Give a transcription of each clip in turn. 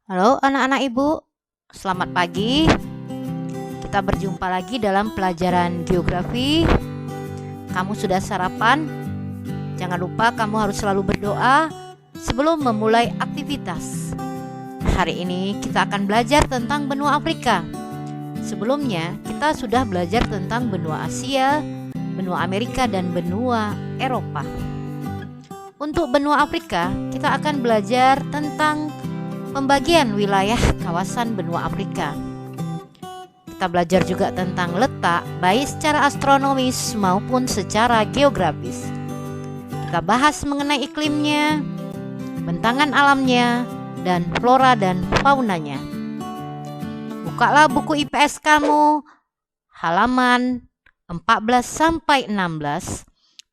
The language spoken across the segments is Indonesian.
Halo anak-anak ibu, selamat pagi. Kita berjumpa lagi dalam pelajaran geografi. Kamu sudah sarapan? Jangan lupa kamu harus selalu berdoa sebelum memulai aktivitas. Hari ini kita akan belajar tentang benua Afrika. Sebelumnya kita sudah belajar tentang benua Asia, benua Amerika, dan benua Eropa. Untuk benua Afrika, kita akan belajar tentang pembagian wilayah kawasan benua Afrika. Kita belajar juga tentang letak, baik secara astronomis maupun secara geografis. Kita bahas mengenai iklimnya, bentangan alamnya, dan flora dan faunanya. Bukalah buku IPS kamu, halaman 14-16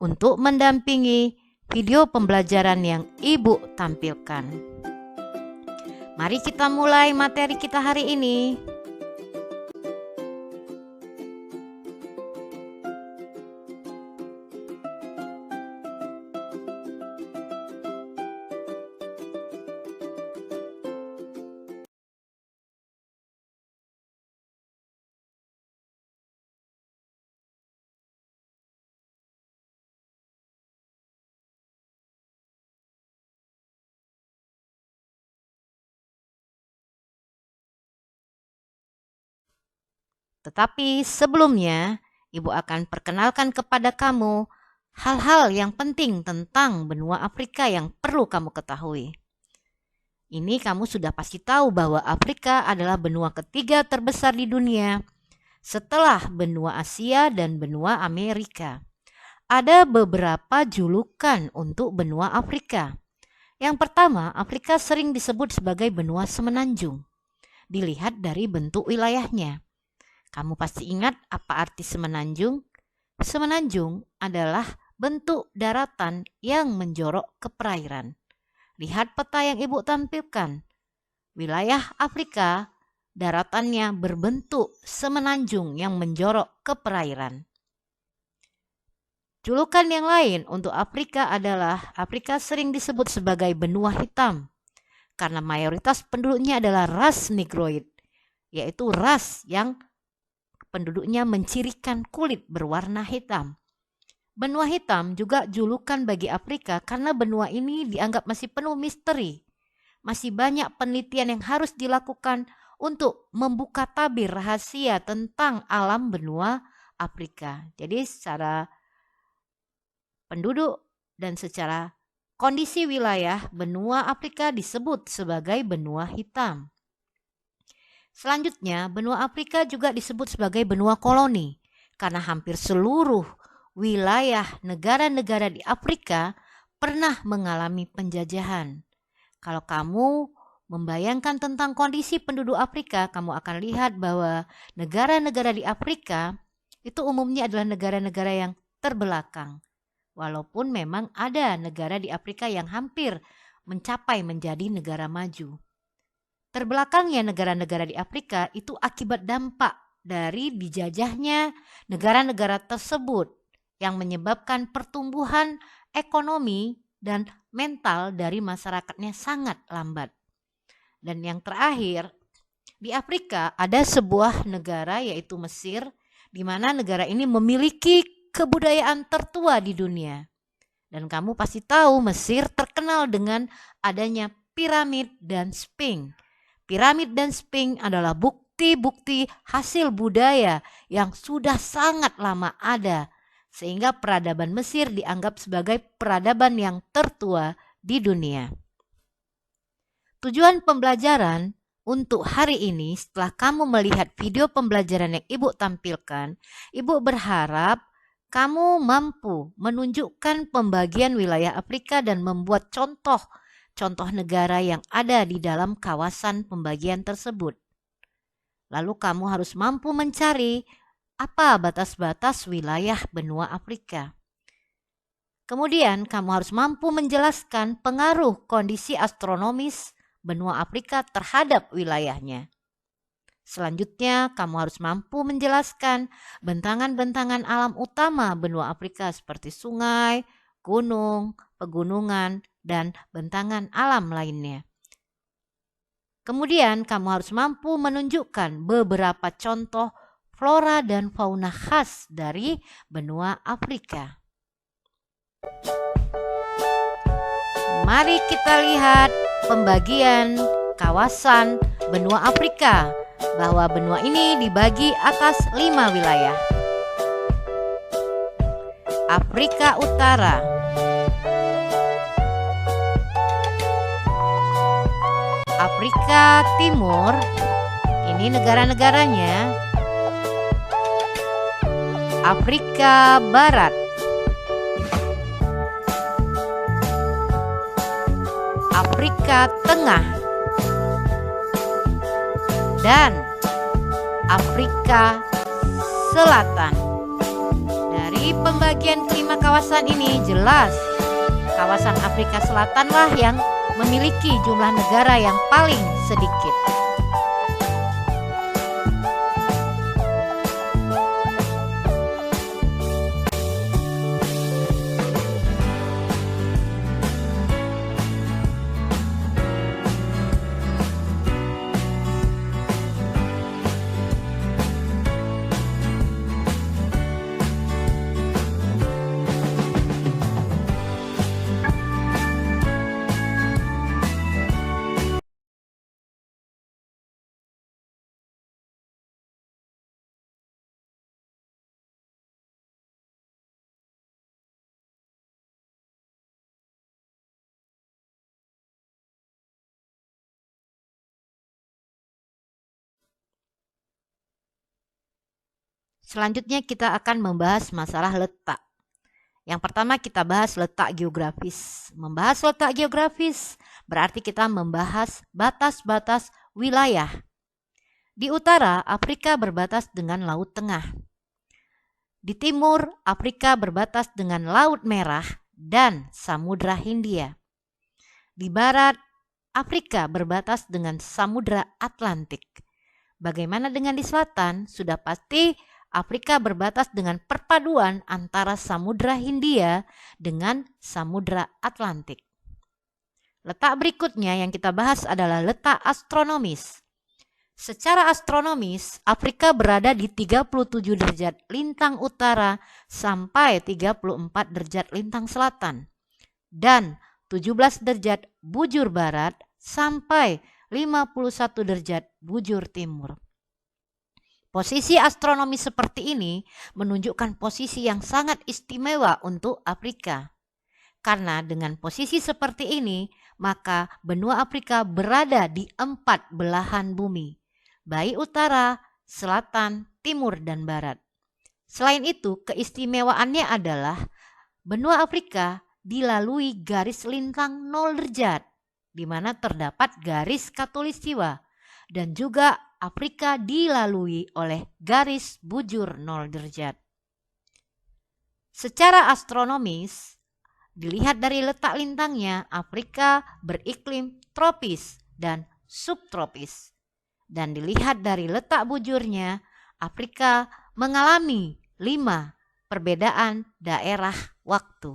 untuk mendampingi video pembelajaran yang ibu tampilkan. Mari kita mulai materi kita hari ini. Tetapi sebelumnya, ibu akan perkenalkan kepada kamu hal-hal yang penting tentang benua Afrika yang perlu kamu ketahui. Ini kamu sudah pasti tahu bahwa Afrika adalah benua ketiga terbesar di dunia setelah benua Asia dan benua Amerika. Ada beberapa julukan untuk benua Afrika. Yang pertama, Afrika sering disebut sebagai benua semenanjung. Dilihat dari bentuk wilayahnya. Kamu pasti ingat apa arti semenanjung? Semenanjung adalah bentuk daratan yang menjorok ke perairan. Lihat peta yang ibu tampilkan. Wilayah Afrika, daratannya berbentuk semenanjung yang menjorok ke perairan. Julukan yang lain untuk Afrika adalah Afrika sering disebut sebagai benua hitam karena mayoritas penduduknya adalah ras Negroid, yaitu ras yang penduduknya mencirikan kulit berwarna hitam. Benua hitam juga julukan bagi Afrika karena benua ini dianggap masih penuh misteri. Masih banyak penelitian yang harus dilakukan untuk membuka tabir rahasia tentang alam benua Afrika. Jadi secara penduduk dan secara kondisi wilayah, benua Afrika disebut sebagai benua hitam. Selanjutnya, benua Afrika juga disebut sebagai benua koloni karena hampir seluruh wilayah negara-negara di Afrika pernah mengalami penjajahan. Kalau kamu membayangkan tentang kondisi penduduk Afrika, kamu akan lihat bahwa negara-negara di Afrika itu umumnya adalah negara-negara yang terbelakang. Walaupun memang ada negara di Afrika yang hampir mencapai menjadi negara maju. Terbelakangnya negara-negara di Afrika itu akibat dampak dari dijajahnya negara-negara tersebut yang menyebabkan pertumbuhan ekonomi dan mental dari masyarakatnya sangat lambat. Dan yang terakhir, di Afrika ada sebuah negara yaitu Mesir, di mana negara ini memiliki kebudayaan tertua di dunia. Dan kamu pasti tahu Mesir terkenal dengan adanya piramid dan sphinx. Piramid dan sphinx adalah bukti-bukti hasil budaya yang sudah sangat lama ada, sehingga peradaban Mesir dianggap sebagai peradaban yang tertua di dunia. Tujuan pembelajaran untuk hari ini, setelah kamu melihat video pembelajaran yang ibu tampilkan, ibu berharap kamu mampu menunjukkan pembagian wilayah Afrika dan membuat contoh negara yang ada di dalam kawasan pembagian tersebut. Lalu kamu harus mampu mencari apa batas-batas wilayah benua Afrika. Kemudian kamu harus mampu menjelaskan pengaruh kondisi astronomis benua Afrika terhadap wilayahnya. Selanjutnya, kamu harus mampu menjelaskan bentangan-bentangan alam utama benua Afrika seperti sungai, gunung, pegunungan, dan bentangan alam lainnya. Kemudian kamu harus mampu menunjukkan beberapa contoh flora dan fauna khas dari benua Afrika. Mari kita lihat pembagian kawasan benua Afrika, bahwa benua ini dibagi atas 5 wilayah. Afrika Utara, Afrika Timur, ini negara-negaranya. Afrika Barat, Afrika Tengah, dan Afrika Selatan. Dari pembagian kelima kawasan ini jelas kawasan Afrika Selatan yang memiliki jumlah negara yang paling sedikit. Selanjutnya kita akan membahas masalah letak. Yang pertama kita bahas letak geografis. Membahas letak geografis berarti kita membahas batas-batas wilayah. Di utara, Afrika berbatas dengan Laut Tengah. Di timur, Afrika berbatas dengan Laut Merah dan Samudra Hindia. Di barat, Afrika berbatas dengan Samudra Atlantik. Bagaimana dengan di selatan? Sudah pasti Afrika berbatas dengan perpaduan antara Samudra Hindia dengan Samudra Atlantik. Letak berikutnya yang kita bahas adalah letak astronomis. Secara astronomis, Afrika berada di 37 derajat lintang utara sampai 34 derajat lintang selatan dan 17 derajat bujur barat sampai 51 derajat bujur timur. Posisi astronomi seperti ini menunjukkan posisi yang sangat istimewa untuk Afrika. Karena dengan posisi seperti ini, maka benua Afrika berada di 4 belahan bumi, baik utara, selatan, timur, dan barat. Selain itu, keistimewaannya adalah benua Afrika dilalui garis lintang 0 derajat, di mana terdapat garis khatulistiwa, dan juga Afrika dilalui oleh garis bujur 0 derajat. Secara astronomis, dilihat dari letak lintangnya, Afrika beriklim tropis dan subtropis. Dan dilihat dari letak bujurnya, Afrika mengalami 5 perbedaan daerah waktu.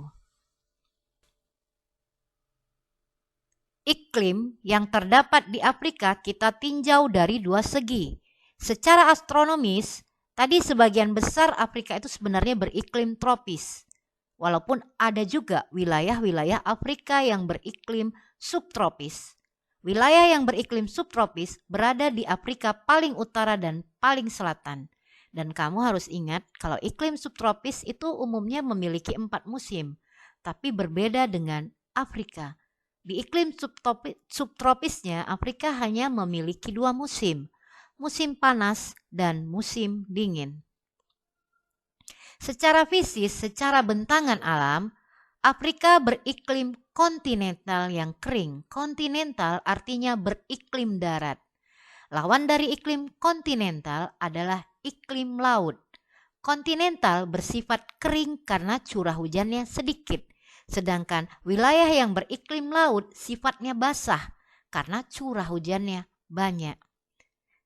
Iklim yang terdapat di Afrika kita tinjau dari 2 segi. Secara astronomis, tadi sebagian besar Afrika itu sebenarnya beriklim tropis. Walaupun ada juga wilayah-wilayah Afrika yang beriklim subtropis. Wilayah yang beriklim subtropis berada di Afrika paling utara dan paling selatan. Dan kamu harus ingat kalau iklim subtropis itu umumnya memiliki 4 musim, tapi berbeda dengan Afrika. Di iklim subtropisnya, Afrika hanya memiliki 2 musim, musim panas dan musim dingin. Secara fisik, secara bentangan alam, Afrika beriklim kontinental yang kering. Kontinental artinya beriklim darat. Lawan dari iklim kontinental adalah iklim laut. Kontinental bersifat kering karena curah hujannya sedikit. Sedangkan wilayah yang beriklim laut sifatnya basah karena curah hujannya banyak.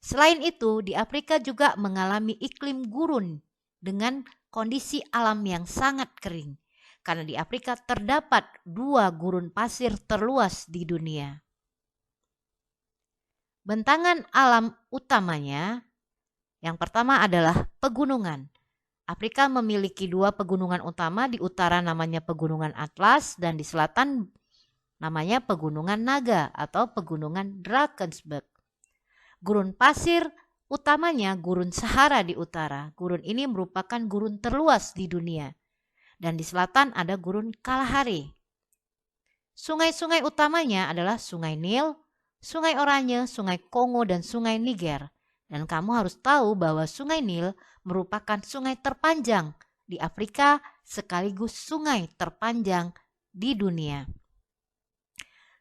Selain itu, di Afrika juga mengalami iklim gurun dengan kondisi alam yang sangat kering. Karena di Afrika terdapat 2 gurun pasir terluas di dunia. Bentangan alam utamanya yang pertama adalah pegunungan. Afrika memiliki 2 pegunungan utama, di utara namanya Pegunungan Atlas dan di selatan namanya Pegunungan Naga atau Pegunungan Drakensberg. Gurun pasir utamanya Gurun Sahara di utara. Gurun ini merupakan gurun terluas di dunia. Dan di selatan ada Gurun Kalahari. Sungai-sungai utamanya adalah Sungai Nil, Sungai Oranye, Sungai Kongo, dan Sungai Niger. Dan kamu harus tahu bahwa Sungai Nil merupakan sungai terpanjang di Afrika sekaligus sungai terpanjang di dunia.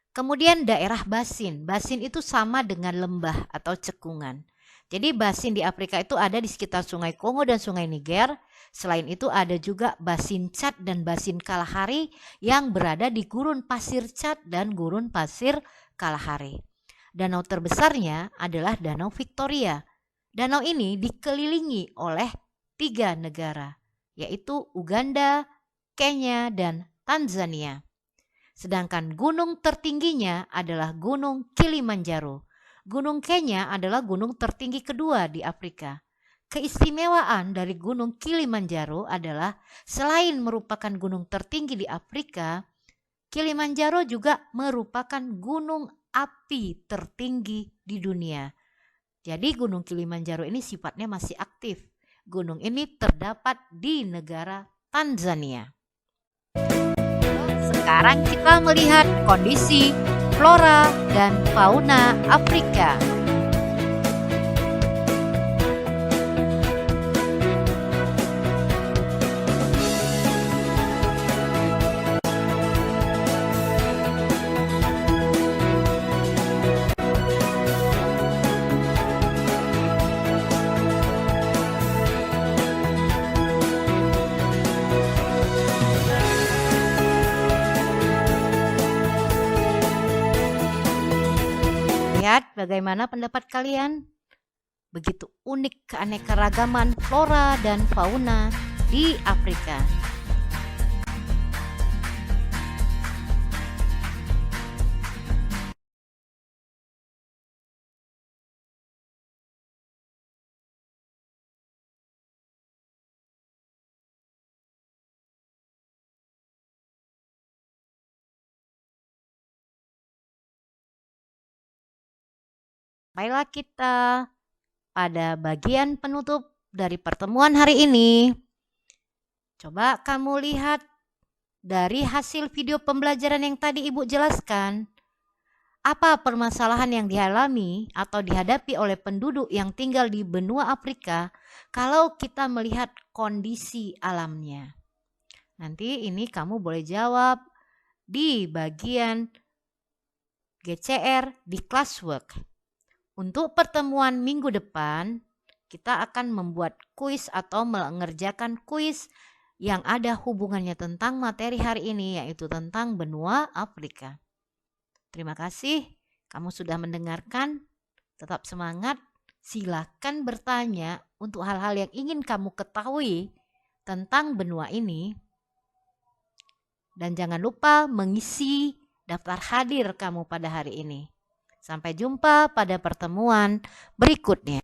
Kemudian daerah basin. Basin itu sama dengan lembah atau cekungan. Jadi basin di Afrika itu ada di sekitar Sungai Kongo dan Sungai Niger. Selain itu ada juga basin Chad dan basin Kalahari yang berada di Gurun Pasir Chad dan Gurun Pasir Kalahari. Danau terbesarnya adalah Danau Victoria. Danau ini dikelilingi oleh 3 negara, yaitu Uganda, Kenya, dan Tanzania. Sedangkan gunung tertingginya adalah Gunung Kilimanjaro. Gunung Kenya adalah gunung tertinggi kedua di Afrika. Keistimewaan dari Gunung Kilimanjaro adalah selain merupakan gunung tertinggi di Afrika, Kilimanjaro juga merupakan gunung api tertinggi di dunia. Jadi Gunung Kilimanjaro ini sifatnya masih aktif. Gunung ini terdapat di negara Tanzania. Sekarang kita melihat kondisi flora dan fauna Afrika. Lihat bagaimana pendapat kalian? Begitu unik keanekaragaman flora dan fauna di Afrika. Sampailah kita pada bagian penutup dari pertemuan hari ini. Coba kamu lihat dari hasil video pembelajaran yang tadi Ibu jelaskan, apa permasalahan yang dialami atau dihadapi oleh penduduk yang tinggal di benua Afrika kalau kita melihat kondisi alamnya. Nanti ini kamu boleh jawab di bagian GCR di classwork. Untuk pertemuan minggu depan, kita akan membuat kuis atau mengerjakan kuis yang ada hubungannya tentang materi hari ini, yaitu tentang benua Afrika. Terima kasih kamu sudah mendengarkan. Tetap semangat. Silakan bertanya untuk hal-hal yang ingin kamu ketahui tentang benua ini. Dan jangan lupa mengisi daftar hadir kamu pada hari ini. Sampai jumpa pada pertemuan berikutnya.